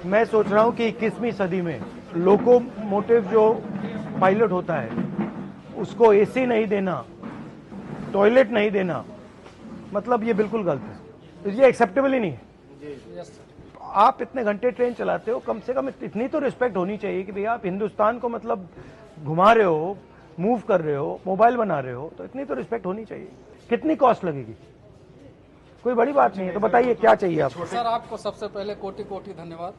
मैं सोच रहा हूँ कि 21वीं सदी में लोकोमोटिव जो पायलट होता है उसको एसी नहीं देना, टॉयलेट नहीं देना, मतलब ये बिल्कुल गलत है, ये एक्सेप्टेबल ही नहीं है। आप इतने घंटे ट्रेन चलाते हो, कम से कम इतनी तो रिस्पेक्ट होनी चाहिए कि भैया आप हिंदुस्तान को मतलब घुमा रहे हो, मूव कर रहे हो, मोबाइल बना रहे हो, तो इतनी तो रिस्पेक्ट होनी चाहिए। कितनी कॉस्ट लगेगी? कोई बड़ी बात नहीं है, तो बताइए क्या चाहिए आपको? सर आपको सबसे पहले कोटि कोटि धन्यवाद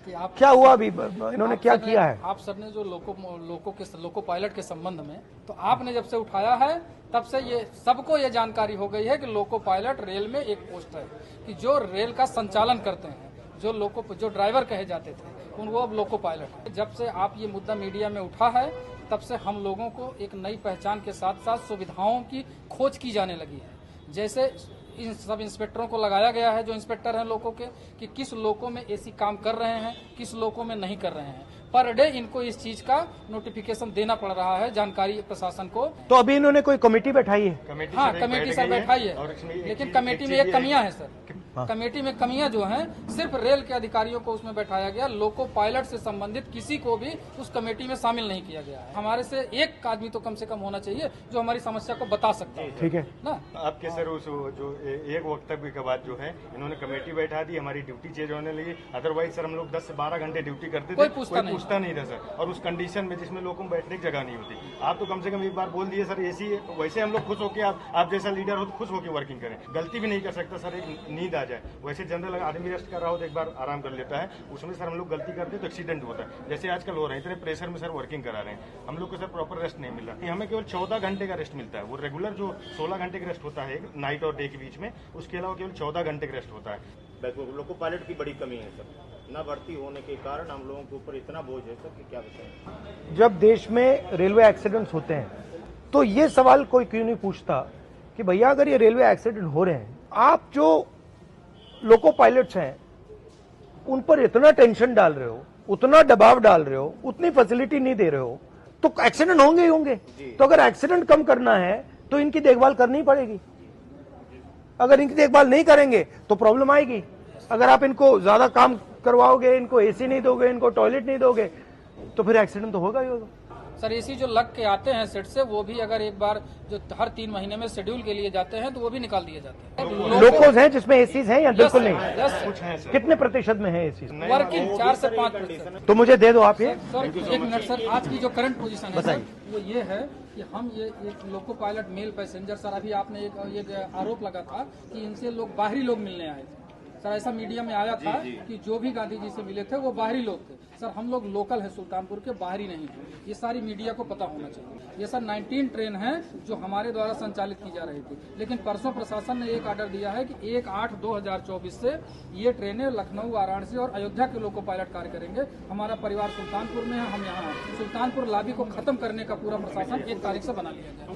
कि आप क्या हुआ अभी, इन्होंने क्या किया है? आप सर ने जो लोको पायलट के संबंध में तो आपने जब से उठाया है तब से ये सबको ये जानकारी हो गई है कि लोको पायलट रेल में एक पोस्ट है कि जो रेल का संचालन करते हैं, जो ड्राइवर कहे जाते थे वो अब लोको पायलट है। जब से आप ये मुद्दा मीडिया में उठा है तब से हम लोगों को एक नई पहचान के साथ साथ सुविधाओं की खोज की जाने लगी है। जैसे इन सब इंस्पेक्टरों को लगाया गया है जो इंस्पेक्टर हैं लोगों के, कि किस लोगों में एसी काम कर रहे हैं, किस लोगों में नहीं कर रहे हैं। पर डे इनको इस चीज का नोटिफिकेशन देना पड़ रहा है, जानकारी प्रशासन को। तो अभी इन्होंने कोई कमेटी बैठाई है? हाँ, कमेटी सर बैठाई है, लेकिन कमेटी में एक कमियां है सर। कमेटी में कमियां जो हैं, सिर्फ रेल के अधिकारियों को उसमें बैठाया गया, लोको पायलट से संबंधित किसी को भी उस कमेटी में शामिल नहीं किया गया है। हमारे से एक आदमी तो कम से कम होना चाहिए जो हमारी समस्या को बता सकता है। ठीक है ना? आपके सर उस जो एक वक्तव्य के बाद जो है इन्होंने कमेटी बैठा दी, हमारी ड्यूटी चेंज होने लगी। अदरवाइज सर हम लोग 10 से 12 घंटे ड्यूटी करते थे, कोई पूछता नहीं था सर। और उस कंडीशन में जिसमें लोगों को बैठने की जगह नहीं होती, आप तो कम से कम एक बार बोल दिए सर एसी। वैसे हम लोग खुश होकर आप जैसा लीडर हो तो खुश होकर वर्किंग करें। गलती भी नहीं कर सकता सर, एक नींद आ जाए। वैसे जनरल आदमी रेस्ट कर रहा हो तो एक बार आराम कर लेता है, उसमें सर हम लोग गलती करते हैं तो एक्सीडेंट होता है। जैसे आजकल हो रहे हैं, इतने प्रेशर में सर वर्किंग करा रहे हैं, हम लोग को सर प्रॉपर रेस्ट नहीं मिल रहा। हमें केवल 14 घंटे का रेस्ट मिलता है। वो रेगुलर जो 16 घंटे का रेस्ट होता है नाइट और डे के बीच में, उसके अलावा केवल 14 घंटे का रेस्ट होता है। लोको पायलट की बड़ी कमी है सर, न भर्ती होने के कारण हम लोगों के ऊपर इतना बोझ है सर कि क्या बताएं। जब देश में रेलवे एक्सीडेंट्स होते हैं तो ये सवाल कोई क्यों नहीं पूछता कि भैया अगर ये रेलवे एक्सीडेंट हो रहे हैं, आप जो लोको पायलट्स हैं उन पर इतना टेंशन डाल रहे हो, उतना दबाव डाल रहे हो, उतनी फैसिलिटी नहीं दे रहे हो, तो एक्सीडेंट होंगे ही होंगे। तो अगर एक्सीडेंट कम करना है तो इनकी देखभाल करनी पड़ेगी। अगर इनकी देखभाल नहीं करेंगे तो प्रॉब्लम आएगी। अगर आप इनको ज्यादा काम करवाओगे, इनको एसी नहीं दोगे, इनको टॉयलेट नहीं दोगे, तो फिर एक्सीडेंट तो होगा ही होगा। सर एसी जो लग के आते हैं सेट से, वो भी अगर एक बार जो हर 3 महीने में शेड्यूल के लिए जाते हैं तो वो भी निकाल दिए जाते हैं। लोकोस हैं जिसमें एसीज हैं या बिल्कुल नहीं? कुछ है सर। कितने प्रतिशत में है एसीज? वर्किंग 4 से 5%। तो मुझे दे दो आप ये। सर 1 मिनट सर, आज की जो करंट पोजीशन है सर, वो ये है कि हम ये एक loco pilot mail passenger, sir अभी आपने एक आरोप लगा था कि इनसे लोग बाहरी लोग मिलने आए थे। सर ऐसा मीडिया में आया था कि जो भी गांधी जी से मिले थे वो बाहरी लोग थे। सर हम लोग लोकल है, सुल्तानपुर के, बाहरी नहीं है। ये सारी मीडिया को पता होना चाहिए। ये सर 19 ट्रेन है जो हमारे द्वारा संचालित की जा रही थी, लेकिन परसों प्रशासन ने एक ऑर्डर दिया है कि 1/8/2024 से ये ट्रेनें लखनऊ, वाराणसी और अयोध्या के लोको पायलट कार्य करेंगे। हमारा परिवार सुल्तानपुर में है, हम यहाँ हैं। सुल्तानपुर लॉबी को खत्म करने का पूरा प्रशासन 1 तारीख से बना लिया गया।